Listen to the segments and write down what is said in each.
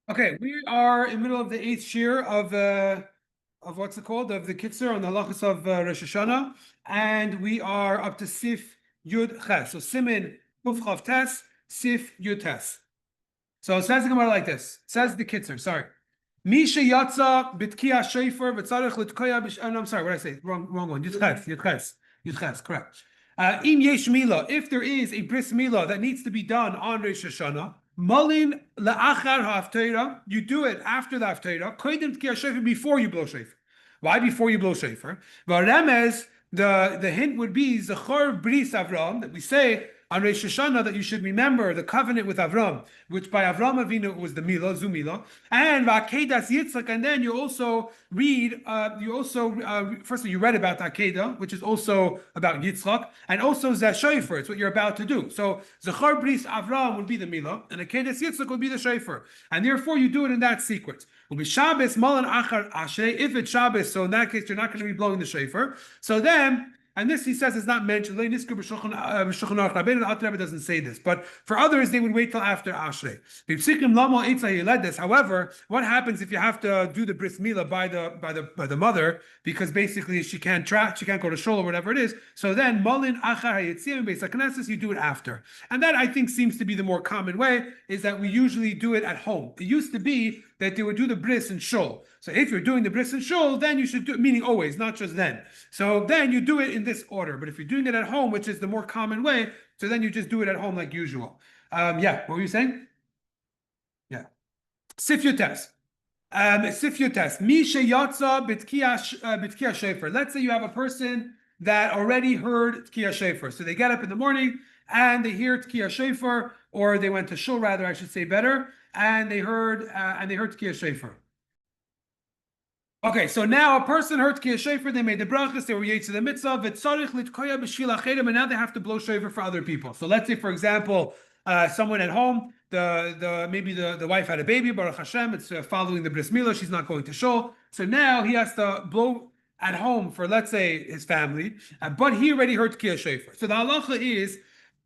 Okay, we are in the middle of the eighth year of what's it called? Of the Kitzur on the halachas of Rosh Hashana, and we are up to Sif Yud Ches. So Siman Kuf Chav Tes, Sif Yud Tes. So it says the Gemara like this. It says the Kitzur. Sorry. Misha Yatza Bitkia Shefer V'Tzarech Litkoya Bish. Oh, no, I'm sorry. What did I say? Wrong one. Yud Ches. Yud Ches. Yud Ches. Correct. Im Yesh Mila. If there is a bris Mila that needs to be done on Rosh Hashanah. Malin la'achar ha'afteira, you do it after the hafteira. Koidim t'kiyah shofar, before you blow shofar. Why before you blow shofar? V'aremez, the hint would be zechor bris Avram, that we say on Rosh Hashanah that you should remember the covenant with Avram, which by Avram Avinu was the Mila, Zumila, and v'akedas Yitzchak, and then you also read, firstly you read about Akedah, which is also about Yitzchak, and also Zeh Shofar, it's what you're about to do. So Zechar Bris Avram would be the Mila, and Akedas Yitzchak would be the Shofar, and therefore you do it in that sequence. Will be Shabbos Malan Achar Ashrei. If it's Shabbos, so in that case you're not going to be blowing the Shofar. So then. And this, he says, is not mentioned. It doesn't say this. But for others, they would wait till after Ashrei. However, what happens if you have to do the bris milah by the mother, because basically she can't go to shul or whatever it is. So then malin achar hayitzim beis hakneses, you do it after. And that, I think, seems to be the more common way, is that we usually do it at home. It used to be that they would do the bris in shul. So if you're doing the bris in shul, then you should do it, meaning always, not just then. So then you do it in this order. But if you're doing it at home, which is the more common way, so then you just do it at home like usual. Yeah, what were you saying? Yeah. Sif Yotes. Sif Yotes. Misha Yatza Bitkia Shefer. Let's say you have a person that already heard Tkiya Shefer. So they get up in the morning and they hear Tkiya Shefer, or they went to shul, rather, I should say better, and they heard Tkiya Shefer. Okay, so now a person heard Tkiya Shofar, they made the brachas, they were yetz to the mitzvah, v'tzarich litkoya b'shvil acherim, and now they have to blow shofar for other people. So let's say, for example, someone at home, maybe the wife had a baby, Baruch Hashem, it's following the bris milah, she's not going to shul. So now he has to blow at home for, let's say, his family, but he already heard Tkiya Shofar. So the halacha is,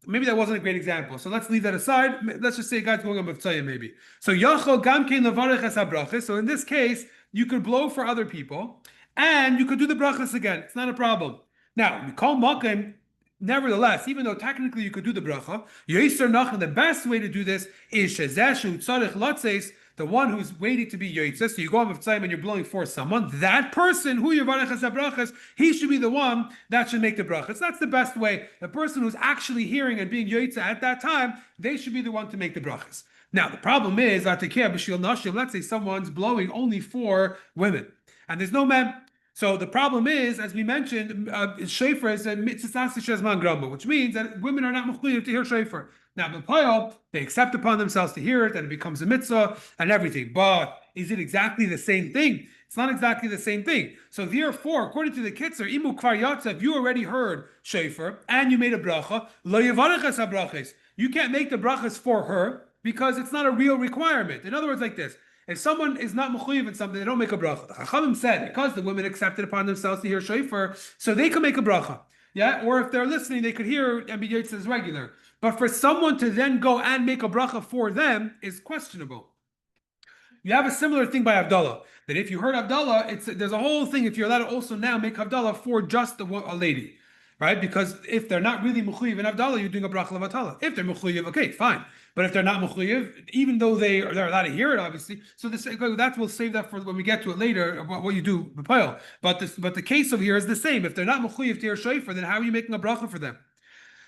maybe that wasn't a great example. So let's leave that aside. Let's just say a guy's going on B'tzayim maybe. So Yachol Gam Kein Levarech Es HaBrachas. So in this case, you could blow for other people, and you could do the brachas again. It's not a problem. Now, Mikol Makim, nevertheless, even though technically you could do the bracha, Yeiser Nachan, the best way to do this is Shezeshu Tzarech Latzeis, the one who's waiting to be Yotzes. So you go on with Tzayim and you're blowing for someone. That person, who Yavarech Es HaBrachas, he should be the one that should make the brachas. That's the best way. The person who's actually hearing and being Yotzes at that time, they should be the one to make the brachas. Now, the problem is, let's say someone's blowing only for women, and there's no men. So the problem is, as we mentioned, shofar is a mitzvah shezman grama, which means that women are not mechuyev to hear shofar. Now, b'payal, they accept upon themselves to hear it, and it becomes a mitzvah and everything. But is it exactly the same thing? It's not exactly the same thing. So therefore, according to the Kitzur, imu kvar yatsa, if you already heard shofar and you made a bracha, lo yavarech es habrachas, you can't make the brachas for her, because it's not a real requirement. In other words, like this: if someone is not mechuyev in something, they don't make a bracha. The Chachamim said because the women accepted upon themselves to hear shofar, so they can make a bracha. Yeah, or if they're listening, they could hear and be yotze as regular. But for someone to then go and make a bracha for them is questionable. You have a similar thing by Havdalah, that if you heard Havdalah, there's a whole thing. If you're allowed to also now make Havdalah for just a lady. Right? Because if they're not really mechuyev in Havdalah, you're doing a bracha levatala. If they're mechuyev, okay, fine. But if they're not mechuyev, even though they're allowed to hear it, obviously. So we'll save that for when we get to it later, about what you do b'payil. But the case over here is the same. If they're not mechuyev to hear shofar, then how are you making a bracha for them?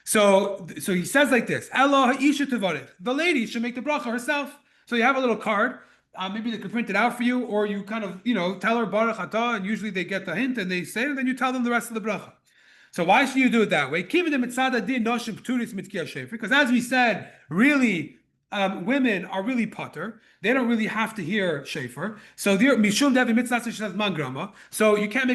So he says like this: Allah ha'isha tevarech. The lady should make the bracha herself. So you have a little card. Maybe they could print it out for you, or you kind of tell her baruch atah, and usually they get the hint and they say it, and then you tell them the rest of the bracha. So why should you do it that way? Because as we said, really, women are really potter. They don't really have to hear shofar. So you can't make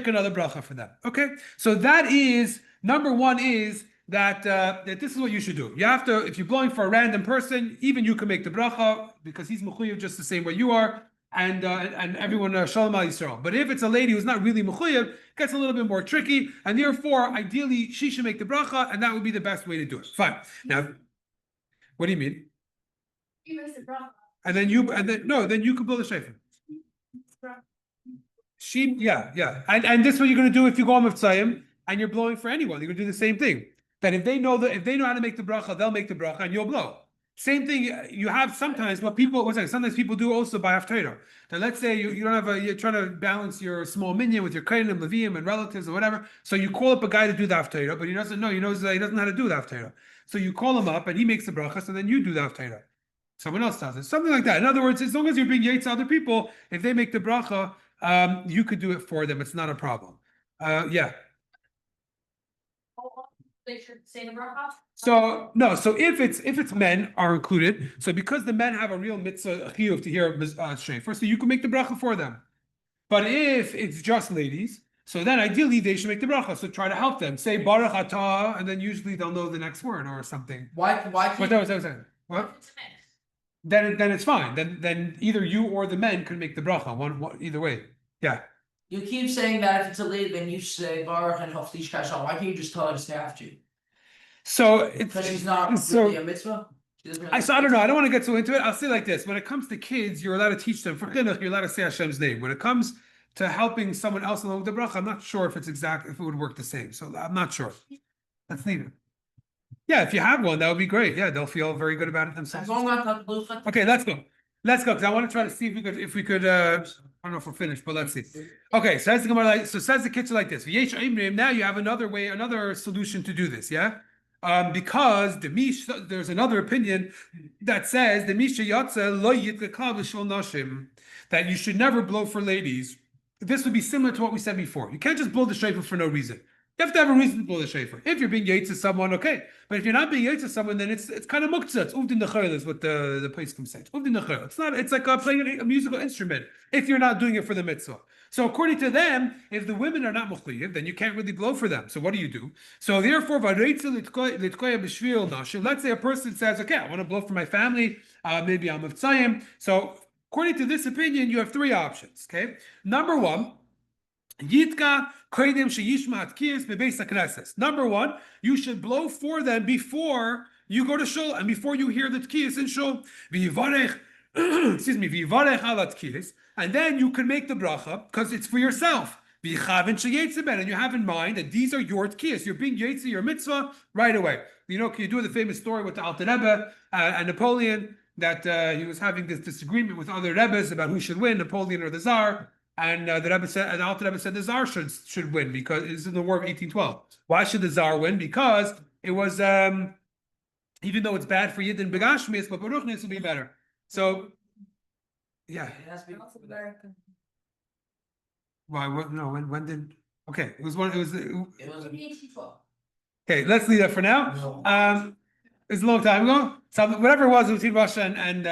another bracha for them. Okay? So that is, number one is that this is what you should do. You have to, if you're blowing for a random person, even you can make the bracha, because he's mechuyev just the same way you are. And everyone shalom al Yisrael. But if it's a lady who's not really mechuyev, it gets a little bit more tricky, and therefore, ideally, she should make the bracha, and that would be the best way to do it. Fine. Now, what do you mean? He makes the bracha. and then you can blow the shofar. Yeah. And this is what you're going to do if you go on Mitzayim and you're blowing for anyone. You're going to do the same thing. That if they know how to make the bracha, they'll make the bracha and you'll blow. Same thing you have sometimes, but sometimes people do also by Haftarah. That let's say you don't have you're trying to balance your small minion with your Kohanim, Leviim, and relatives or whatever. So you call up a guy to do the Haftarah, but he doesn't know, he doesn't know how to do the Haftarah. So you call him up and he makes the bracha, so then you do the Haftarah. Someone else does it. Something like that. In other words, as long as you're being yates to other people, if they make the bracha, you could do it for them. It's not a problem. Yeah. They should say the bracha? So no, so if it's men are included, so because the men have a real mitzvah chiyuv to hear shofar, so you can make the bracha for them. But if it's just ladies, so then ideally they should make the bracha. So try to help them. Say baruch atah, and then usually they'll know the next word or something. Why What that was saying? What? Then it's fine. Then either you or the men can make the bracha. One either way. Yeah. You keep saying that if it's a lady, then you say Baruch and Haftish Kashal. Why can't you just tell her to stay after you? So it's Because she's not so really a mitzvah? I don't know. I don't want to get so into it. I'll say like this: when it comes to kids, you're allowed to teach them for chinuch. You're allowed to say Hashem's name. When it comes to helping someone else along with the bracha, I'm not sure if if it would work the same. So I'm not sure. Let's leave it. Yeah, if you have one, that would be great. Yeah, they'll feel very good about it themselves. Okay, let's go. Because I want to try to see if we could. I don't know if we're finished, but let's see. Okay, so says the Gemara says the Kitzur like this. Now you have another solution to do this. Yeah, because there's another opinion that says the Misha Yatza lo yitkakal b'shul nashim, that you should never blow for ladies. This would be similar to what we said before. You can't just blow the shofar for no reason. You have to have a reason to blow the shofar. If you're being yates to someone, okay. But if you're not being yates to someone, then it's kind of muktzah. It's uvdin nechayel is what the poskim say. It's uvdin nechayel. It's not. It's like playing a musical instrument. If you're not doing it for the mitzvah. So according to them, if the women are not muchliyev, then you can't really blow for them. So what do you do? So therefore, let's say a person says, okay, I want to blow for my family. Maybe I'm of tzayim. So according to this opinion, you have three options. Okay, number one. Yitka kodim sheyishma atkiyas bebeis hakneses. Number one, you should blow for them before you go to shul and before you hear the tkiyas in shul. V'yivarech, v'yivarech al tkiyas, and then you can make the bracha because it's for yourself. V'yichavin sheyetzeben, and you have in mind that these are your tkiyas. You're being yetzi your mitzvah right away. You know, can you do the famous story with the Alter Rebbe and Napoleon that he was having this disagreement with other Rebbes about who should win, Napoleon or the Tsar? And the Rebbe said, and the Alter Rebbe said the Tsar should win because it's in the War of 1812. Why should the Tsar win? Because it was even though it's bad for Yidden Begashmis, but Baruchnis will be better. So yeah. Why? What? No. When did? Okay, it was 1812. Okay, let's leave that for now. It's a long time ago. So whatever it was between Russia and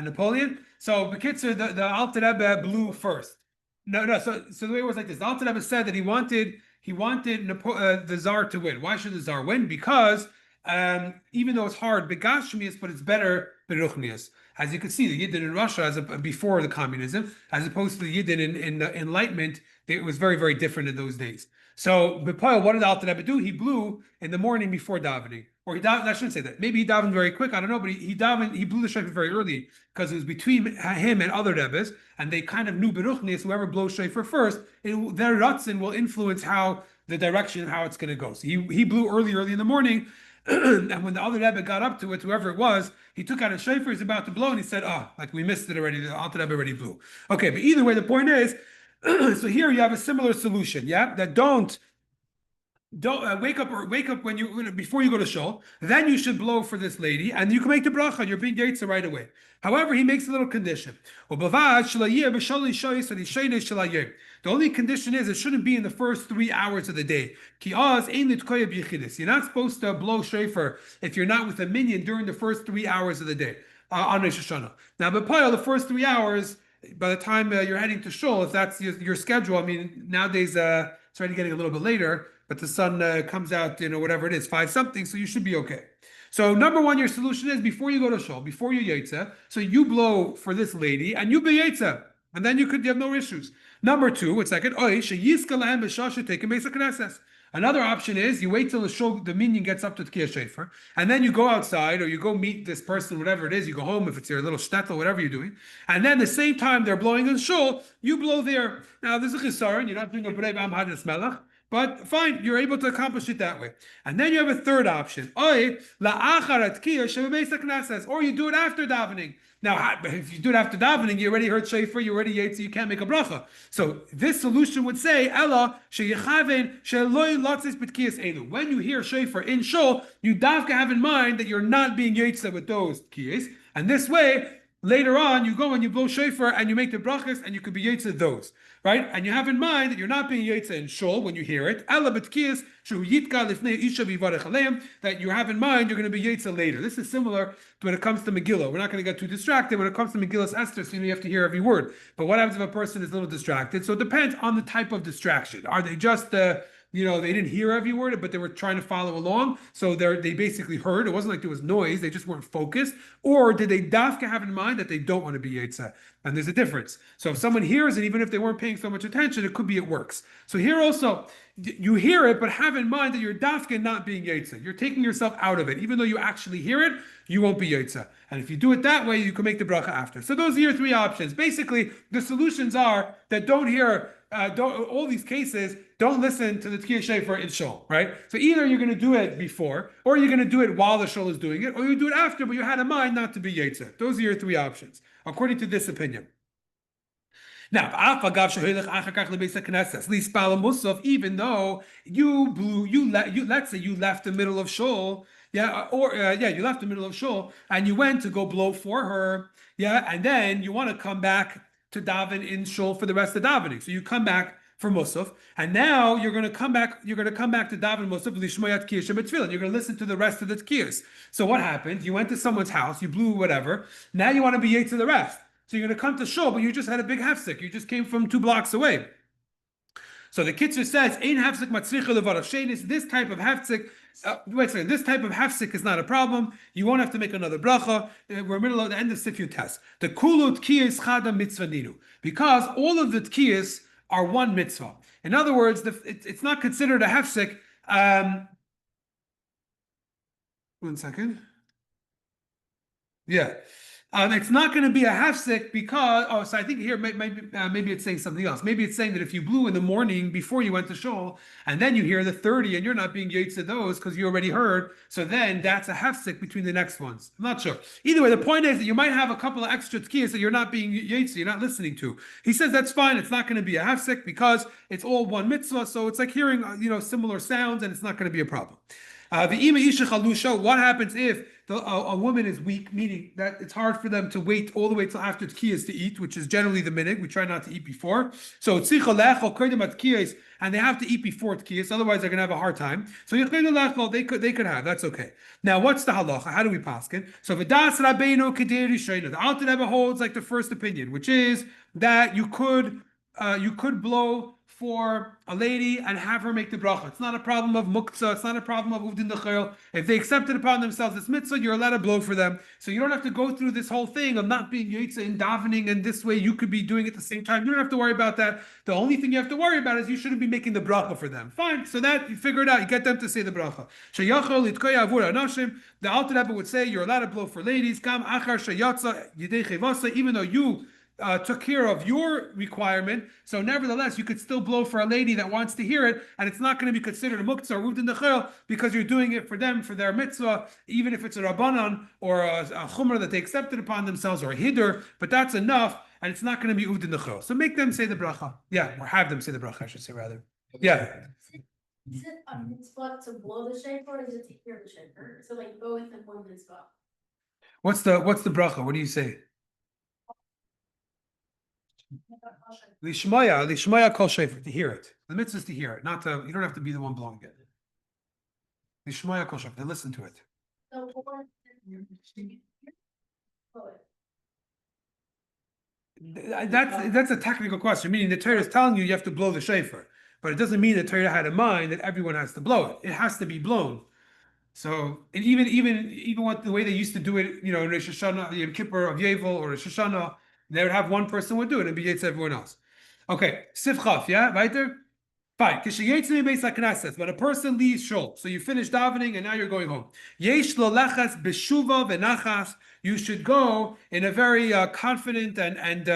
Napoleon. So the Kitzur, the Alter Rebbe blew first. No. So the way it was like this: the Alter Rebbe said that he wanted the Tsar to win. Why should the Tsar win? Because even though it's hard, begashmius, but it's better beruchnius. As you can see, the Yidden in Russia, before the communism, as opposed to the Yidden in the Enlightenment, it was very, very different in those days. So, B'Poel, what did Alter Rebbe do? He blew in the morning before davening. Or I shouldn't say that. Maybe he davened very quick. I don't know, but he blew the shofar very early because it was between him and other Rebbes, and they kind of knew beruchnius. Whoever blows shofar first, their ratzin will influence how the direction how it's going to go. So he blew early in the morning, and when the other Rebbe got up to it, whoever it was, he took out his shofar. He's about to blow, and he said, like we missed it already. The Alter Rebbe already blew." Okay, but either way, the point is, so here you have a similar solution. Yeah, that don't wake up when before you go to shul. Then you should blow for this lady, and you can make the bracha. You're being yaitza right away. However, he makes a little condition. The only condition is it shouldn't be in the first 3 hours of the day. You're not supposed to blow shofar if you're not with a minion during the first 3 hours of the day on Rosh Hashana. Now, but the first 3 hours, by the time you're heading to shul, if that's your schedule, I mean, nowadays it's already getting a little bit later, but the sun comes out, whatever it is, 5 something, so you should be okay. So number one, your solution is before you go to shul, before you yaitza, so you blow for this lady and you be yaitza, and then you have no issues. Number two, it's like an Another option is you wait till the minyan gets up to Tkiyah Shofar, and then you go outside or you go meet this person, whatever it is. You go home if it's your little shtetl, whatever you're doing, and then the same time they're blowing in shul, you blow there. Now there's a chisaron. You're not doing a brei b'am hadis melech. But fine, you're able to accomplish it that way. And then you have a third option. Or you do it after davening. Now, if you do it after davening, you already heard shofar, you already ate, so you can't make a bracha. So this solution would say, Ella, when you hear shofar in shul, you davka have in mind that you're not being yetsa with those tkiyas. And this way, later on, you go and you blow shofar and you make the brachas and you could be yetsa those, right? And you have in mind that you're not being yetsa in shul when you hear it. That you have in mind you're going to be yetsa later. This is similar to when it comes to Megillah. We're not going to get too distracted when it comes to Megillah's Esther, so you have to hear every word. But what happens if a person is a little distracted? So it depends on the type of distraction. Are they just they didn't hear every word, but they were trying to follow along. So they basically heard. It wasn't like there was noise. They just weren't focused. Or did they dafka have in mind that they don't want to be yetsa? And there's a difference. So if someone hears it, even if they weren't paying so much attention, it could be it works. So here also, you hear it, but have in mind that you're dafka not being yetsa. You're taking yourself out of it. Even though you actually hear it, you won't be yetsa. And if you do it that way, you can make the bracha after. So those are your three options. Basically, the solutions are that don't hear all these cases, don't listen to the Tkiyah Shofar in shul, right? So either you're going to do it before, or you're going to do it while the shul is doing it, or you do it after, but you had in mind not to be yetsa. Those are your three options, according to this opinion. Now, even though let's say you left the middle of shul, you left the middle of shul and you went to go blow for her, and then you want to come back to daven in shul for the rest of davening. So you come back for Musaf, and now you're going to come back to daven Musaf lishmoyat tkiyas shebetzvil, and you're going to listen to the rest of the tkiyas. So what happened? You went to someone's house, you blew whatever. Now you want to be yet to the rest. So you're going to come to shul, but you just had a big hefsek. You just came from 2 blocks away. So the Kitzur says, "Ein hefsek matzricha levarav shenis." This type of hefsek. This type of hefsek is not a problem. You won't have to make another bracha. We're middle of the end of Sifyu test. The kulu tkiyas chada mitzvah ninu, because all of the tkiyas are one mitzvah. In other words, it's not considered a hefsek. 1 second. Yeah. It's not going to be a hefsek because, so I think here maybe it's saying something else. Maybe it's saying that if you blew in the morning before you went to shul, and then you hear the 30 and you're not being yetsa to those because you already heard, so then that's a hefsek between the next ones. I'm not sure. Either way, the point is that you might have a couple of extra tkiyas that you're not being yetsa, you're not listening to. He says that's fine, it's not going to be a hefsek because it's all one mitzvah, so it's like hearing similar sounds and it's not going to be a problem. What happens if a woman is weak, meaning that it's hard for them to wait all the way till after tkiyas to eat, which is generally the minhag. We try not to eat before. So and they have to eat before tkiyas, otherwise they're going to have a hard time. So they could have. That's okay. Now, what's the halacha? How do we paskin? So v'das rabbeinu kedei rishayna. The Alter Rebbe holds like the first opinion, which is that you could blow for a lady and have her make the bracha. It's not a problem of muktzah. It's not a problem of uvdin dechayel. If they accept it upon themselves this mitzvah, you're allowed to blow for them. So you don't have to go through this whole thing of not being yetsa in davening, and this way you could be doing it at the same time. You don't have to worry about that. The only thing you have to worry about is you shouldn't be making the bracha for them. Fine. So that you figure it out. You get them to say the bracha. The Alter Rebbe would say you're allowed to blow for ladies. Even though you took care of your requirement, so nevertheless you could still blow for a lady that wants to hear it, and it's not going to be considered a muktzah or uvdin dechayel because you're doing it for them, for their mitzvah, even if it's a rabbanan or a chumrah that they accepted upon themselves, or a hidur, but that's enough, and it's not going to be uvdin dechayel. So make them say the bracha, or have them say the bracha, I should say rather. Is it a mitzvah to blow the shofar, or is it to hear the shofar? So like both in one mitzvah. What's the bracha? What do you say? Lishmaya kol shofar, to hear it. The mitzvah is to hear it, not to. You don't have to be the one blowing it. Lishmaya kol shofar, to listen to it. That's a technical question. Meaning the Torah is telling you have to blow the shofar, but it doesn't mean the Torah had in mind that everyone has to blow it. It has to be blown. So, and even what the way they used to do it, Rosh Hashana, Yom Kippur of Yevel, or Rosh Hashana, they would have one person would do it and be yetz everyone else. Okay, Sif Chaf, weiter. Fine. When a person leaves shul, so you finish davening and now you're going home. Yesh lo lechas b'shuva v'nachas. You should go in a very confident and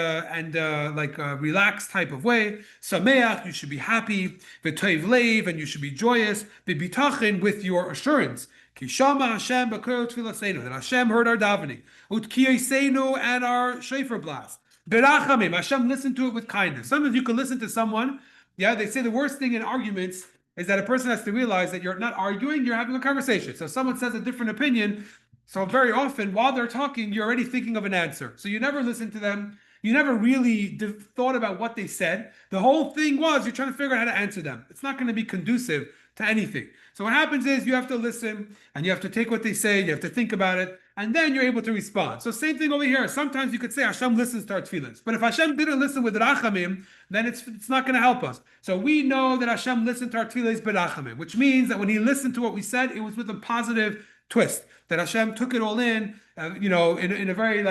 relaxed type of way. Sameach, you should be happy. V'toiv leiv, and you should be joyous. V'bitachin, with your assurance. Kishama Hashem b'kol tfilaseinu, that Hashem heard our davening. Utkiyaseinu, and our shofar blast. Berachamim, Hashem listened to it with kindness. Sometimes you can listen to someone. Yeah, they say the worst thing in arguments is that a person has to realize that you're not arguing, you're having a conversation. So if someone says a different opinion, so very often while they're talking, you're already thinking of an answer. So you never listen to them. You never really thought about what they said. The whole thing was you're trying to figure out how to answer them. It's not going to be conducive to anything. So what happens is you have to listen and you have to take what they say, you have to think about it, and then you're able to respond. So same thing over here. Sometimes you could say Hashem listens to our tefillahs, but if Hashem didn't listen with rachamim, then it's not going to help us. So we know that Hashem listened to our tefillahs berachamim, which means that when He listened to what we said, it was with a positive twist. That Hashem took it all in, in a very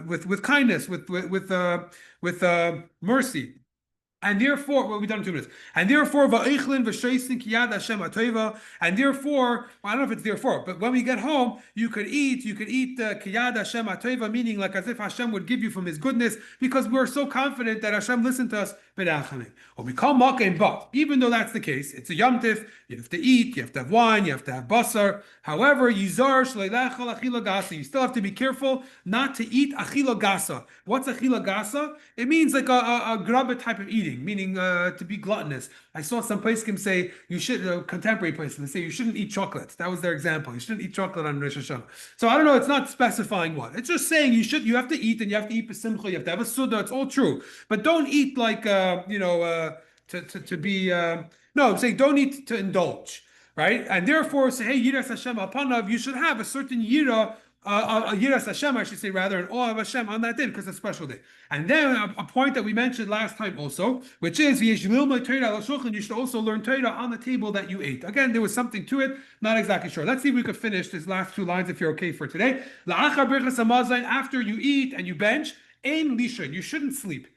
with kindness, with mercy. And therefore, well, we've done in 2 minutes. And therefore, and therefore, I don't know if it's therefore, but when we get home, you could eat kiyad Hashem ateva, meaning like as if Hashem would give you from His goodness, because we're so confident that Hashem listened to us. Or we call makim, but even though that's the case, it's a yom tif. You have to eat, you have to have wine, you have to have basar. However, yizar shleilachal achila gasa. You still have to be careful not to eat achila gasa. What's achila gasa? It means like a grubba type of eating, meaning to be gluttonous. I saw some poskim say you should, contemporary poskim, they say you shouldn't eat chocolate. That was their example. You shouldn't eat chocolate on Rosh Hashana. So I don't know. It's not specifying what. It's just saying you have to eat, and you have to eat b'simcha. You have to have a suda. It's all true, but don't eat like to be no. I'm saying don't eat to indulge, right? And therefore say, hey, yiras Hashem apanav. You should have a certain yira. Yiras Hashem, I should say, rather, an awe of Hashem on that day because it's a special day. And then a point that we mentioned last time also, which is you should also learn Torah on the table that you ate. Again, there was something to it, not exactly sure. Let's see if we could finish these last 2 lines if you're okay for today. After you eat and you bench, ein lishon, you shouldn't sleep.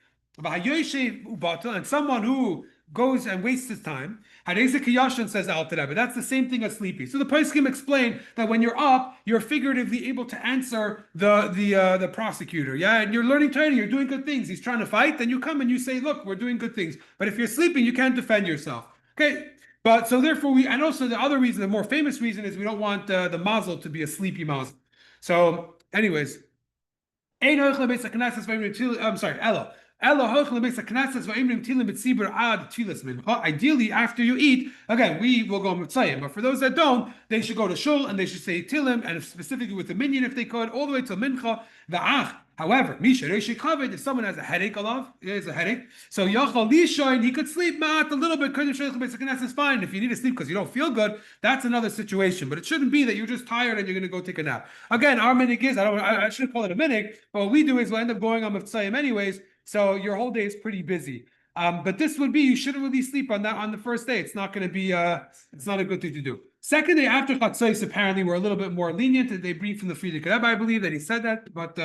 And someone who goes and wastes his time, says Al Rebbe, that's the same thing as sleepy. So the poskim explain that when you're up, you're figuratively able to answer the prosecutor. Yeah, and you're learning Torah, you're doing good things. He's trying to fight, then you come and you say, look, we're doing good things. But if you're sleeping, you can't defend yourself. Okay. But so therefore and also the other reason, the more famous reason is we don't want the mazel to be a sleepy mazel. So anyways, I'm sorry, Ella. Ideally, after you eat, again, we will go mitzayim, but for those that don't, they should go to shul and they should say tilim, and specifically with the minyan if they could, all the way till mincha. However, if someone has a headache, so yachal lishoin, he could sleep a little bit. Is fine. If you need to sleep because you don't feel good, that's another situation. But it shouldn't be that you're just tired and you're going to go take a nap. Again, our minhag is I shouldn't call it a minhag, but what we do is we'll end up going on mitzayim anyways. So your whole day is pretty busy. But this would be, you shouldn't really sleep on the first day. It's not going to be, it's not a good thing to do. Second day after Chatzos, apparently we're a little bit more lenient. They briefed from the Frierdiker Rebbe, I believe that he said that, but